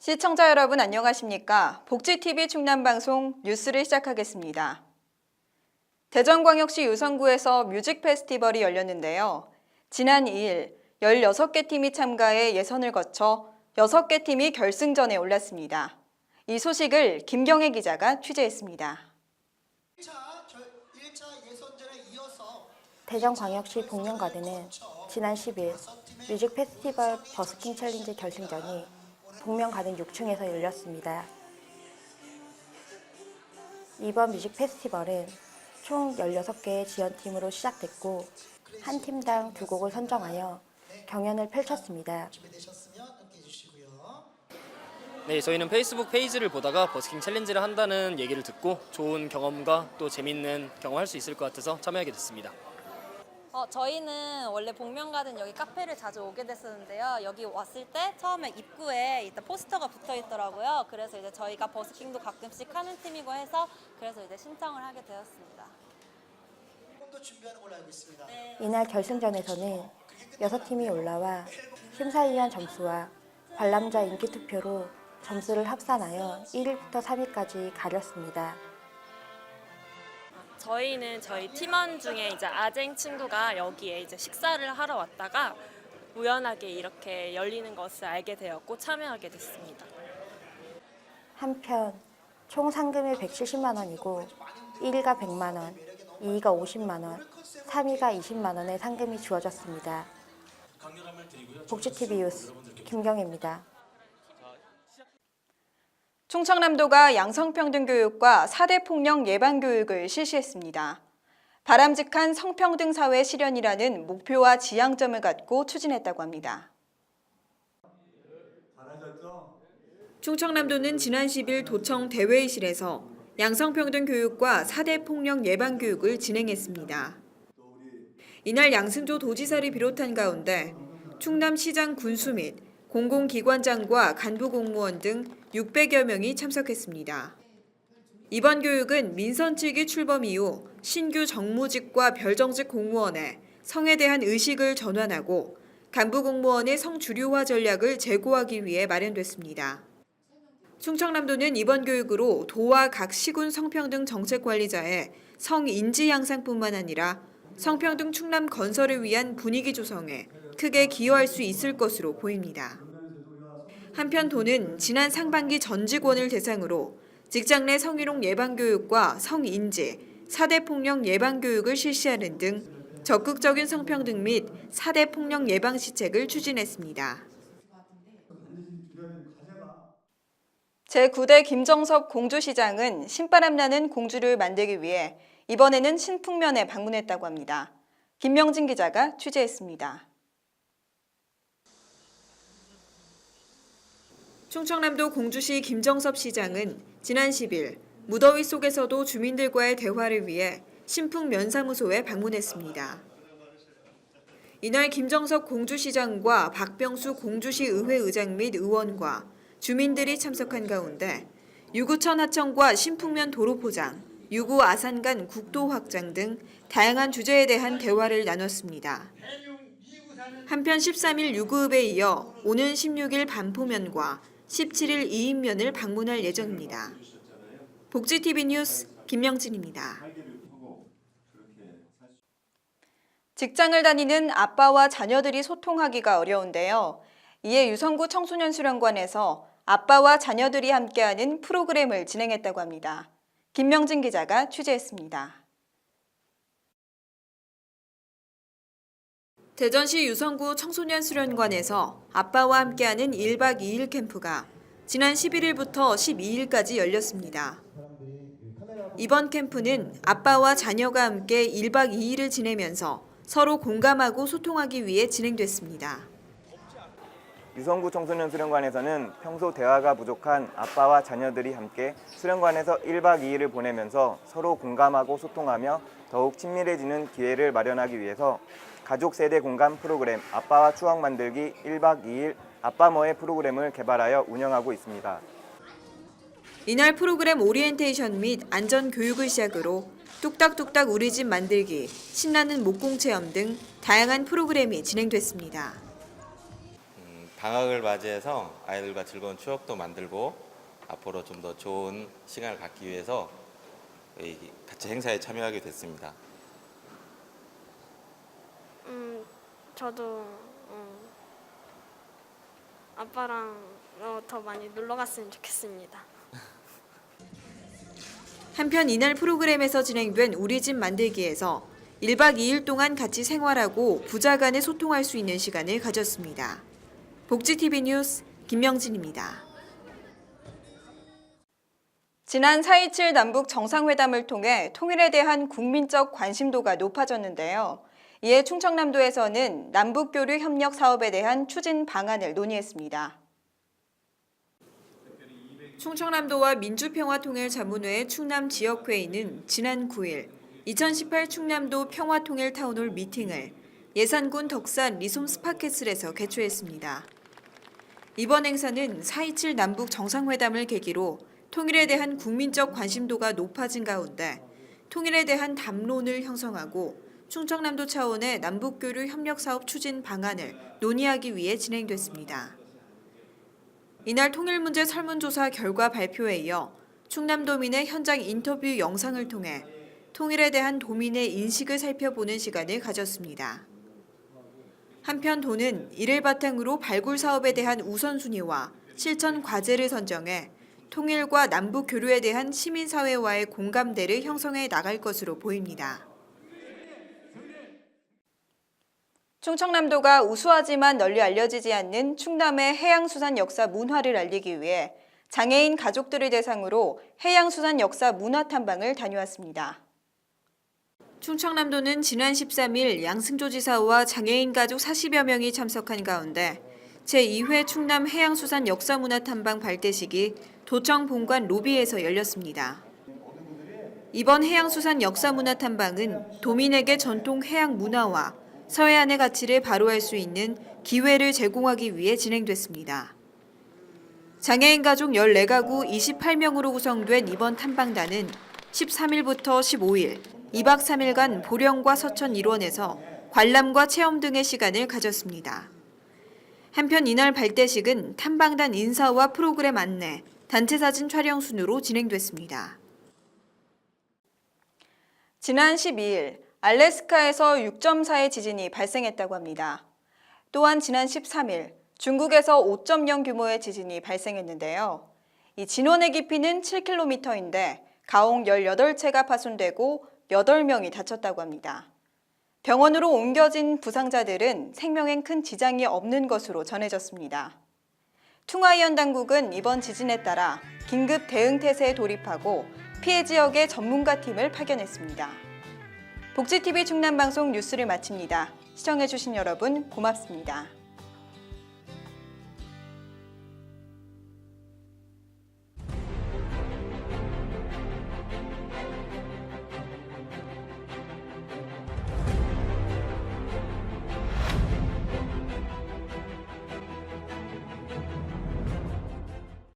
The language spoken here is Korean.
시청자 여러분 안녕하십니까? 복지TV 충남방송 뉴스를 시작하겠습니다. 대전광역시 유성구에서 뮤직 페스티벌이 열렸는데요. 지난 2일 16개 팀이 참가해 예선을 거쳐 6개 팀이 결승전에 올랐습니다. 이 소식을 김경애 기자가 취재했습니다. 대전광역시 복면가든은 지난 10일 뮤직 페스티벌 버스킹 챌린지 결승전이 복면가든 6층에서 열렸습니다. 이번 뮤직 페스티벌은 총 16개의 지원팀으로 시작됐고 한 팀당 2곡을 선정하여 경연을 펼쳤습니다. 네, 저희는 페이스북 페이지를 보다가 버스킹 챌린지를 한다는 얘기를 듣고 좋은 경험과 또 재밌는 경험할 수 있을 것 같아서 참여하게 됐습니다. 저희는 원래 복면가든 여기 카페를 자주 오게 됐었는데요. 여기 왔을 때 처음에 입구에 일단 포스터가 붙어 있더라고요. 그래서 이제 저희가 버스킹도 가끔씩 하는 팀이고 해서 그래서 이제 신청을 하게 되었습니다. 이날 결승전에서는 6팀이 올라와 심사위원 점수와 관람자 인기 투표로 점수를 합산하여 1위부터 3위까지 가렸습니다. 저희는 저희 팀원 중에 이제 아쟁 친구가 여기에 이제 식사를 하러 왔다가 우연하게 이렇게 열리는 것을 알게 되었고 참여하게 됐습니다. 한편 총 상금이 170만 원이고 1위가 100만 원, 2위가 50만 원, 3위가 20만 원의 상금이 주어졌습니다. 복지TV 뉴스 김경애입니다. 충청남도가 양성평등교육과 4대 폭력 예방교육을 실시했습니다. 바람직한 성평등 사회 실현이라는 목표와 지향점을 갖고 추진했다고 합니다. 충청남도는 지난 10일 도청 대회의실에서 양성평등 교육과 4대 폭력 예방 교육을 진행했습니다. 이날 양승조 도지사를 비롯한 가운데 충남시장 군수 및 공공기관장과 간부 공무원 등 600여 명이 참석했습니다. 이번 교육은 민선 7기 출범 이후 신규 정무직과 별정직 공무원의 성에 대한 의식을 전환하고 간부 공무원의 성주류화 전략을 제고하기 위해 마련됐습니다. 충청남도는 이번 교육으로 도와 각 시군 성평등 정책관리자의 성인지 향상뿐만 아니라 성평등 충남 건설을 위한 분위기 조성에 크게 기여할 수 있을 것으로 보입니다. 한편 도는 지난 상반기 전 직원을 대상으로 직장 내 성희롱 예방교육과 성인지, 4대 폭력 예방교육을 실시하는 등 적극적인 성평등 및 4대 폭력 예방 시책을 추진했습니다. 제9대 김정섭 공주시장은 신바람나는 공주를 만들기 위해 이번에는 신풍면에 방문했다고 합니다. 김명진 기자가 취재했습니다. 충청남도 공주시 김정섭 시장은 지난 10일 무더위 속에서도 주민들과의 대화를 위해 신풍면사무소에 방문했습니다. 이날 김정섭 공주시장과 박병수 공주시 의회의장 및 의원과 주민들이 참석한 가운데 유구천 하천과 신풍면 도로 포장, 유구 아산간 국도 확장 등 다양한 주제에 대한 대화를 나눴습니다. 한편 13일 유구읍에 이어 오는 16일 반포면과 17일 이인면을 방문할 예정입니다. 복지TV 뉴스 김명진입니다. 직장을 다니는 아빠와 자녀들이 소통하기가 어려운데요. 이에 유성구 청소년수련관에서 아빠와 자녀들이 함께하는 프로그램을 진행했다고 합니다. 김명진 기자가 취재했습니다. 대전시 유성구 청소년수련관에서 아빠와 함께하는 1박 2일 캠프가 지난 11일부터 12일까지 열렸습니다. 이번 캠프는 아빠와 자녀가 함께 1박 2일을 지내면서 서로 공감하고 소통하기 위해 진행됐습니다. 유성구 청소년 수련관에서는 평소 대화가 부족한 아빠와 자녀들이 함께 수련관에서 1박 2일을 보내면서 서로 공감하고 소통하며 더욱 친밀해지는 기회를 마련하기 위해서 가족 세대 공감 프로그램 아빠와 추억 만들기 1박 2일 아빠머의 프로그램을 개발하여 운영하고 있습니다. 이날 프로그램 오리엔테이션 및 안전 교육을 시작으로 뚝딱뚝딱 우리 집 만들기, 신나는 목공 체험 등 다양한 프로그램이 진행됐습니다. 방학을 맞이해서 아이들과 즐거운 추억도 만들고 앞으로 좀 더 좋은 시간을 갖기 위해서 같이 행사에 참여하게 됐습니다. 저도 아빠랑 더 많이 놀러 갔으면 좋겠습니다. 한편 이날 프로그램에서 진행된 우리 집 만들기에서 1박 2일 동안 같이 생활하고 부자 간에 소통할 수 있는 시간을 가졌습니다. 복지TV 뉴스 김명진입니다. 지난 4.27 남북 정상회담을 통해 통일에 대한 국민적 관심도가 높아졌는데요. 이에 충청남도에서는 남북교류 협력 사업에 대한 추진 방안을 논의했습니다. 충청남도와 민주평화통일자문회의 충남지역회의는 지난 9일 2018 충남도 평화통일 타운홀 미팅을 예산군 덕산 리솜 스파캐슬에서 개최했습니다. 이번 행사는 4.27 남북 정상회담을 계기로 통일에 대한 국민적 관심도가 높아진 가운데 통일에 대한 담론을 형성하고 충청남도 차원의 남북교류 협력사업 추진 방안을 논의하기 위해 진행됐습니다. 이날 통일문제 설문조사 결과 발표에 이어 충남도민의 현장 인터뷰 영상을 통해 통일에 대한 도민의 인식을 살펴보는 시간을 가졌습니다. 한편 도는 이를 바탕으로 발굴 사업에 대한 우선순위와 실천 과제를 선정해 통일과 남북 교류에 대한 시민사회와의 공감대를 형성해 나갈 것으로 보입니다. 충청남도가 우수하지만 널리 알려지지 않는 충남의 해양수산 역사 문화를 알리기 위해 장애인 가족들을 대상으로 해양수산 역사 문화 탐방을 다녀왔습니다. 충청남도는 지난 13일 양승조지사와 장애인 가족 40여 명이 참석한 가운데 제2회 충남 해양수산 역사문화 탐방 발대식이 도청 본관 로비에서 열렸습니다. 이번 해양수산 역사문화 탐방은 도민에게 전통 해양 문화와 서해안의 가치를 바로할 수 있는 기회를 제공하기 위해 진행됐습니다. 장애인 가족 14가구 28명으로 구성된 이번 탐방단은 13일부터 15일 2박 3일간 보령과 서천 일원에서 관람과 체험 등의 시간을 가졌습니다. 한편 이날 발대식은 탐방단 인사와 프로그램 안내, 단체 사진 촬영 순으로 진행됐습니다. 지난 12일 알래스카에서 6.4의 지진이 발생했다고 합니다. 또한 지난 13일 중국에서 5.0 규모의 지진이 발생했는데요. 이 진원의 깊이는 7km인데 가옥 18채가 파손되고 8명이 다쳤다고 합니다. 병원으로 옮겨진 부상자들은 생명엔 큰 지장이 없는 것으로 전해졌습니다. 퉁하이언 당국은 이번 지진에 따라 긴급 대응 태세에 돌입하고 피해 지역에 전문가 팀을 파견했습니다. 복지TV 충남방송 뉴스를 마칩니다. 시청해주신 여러분 고맙습니다.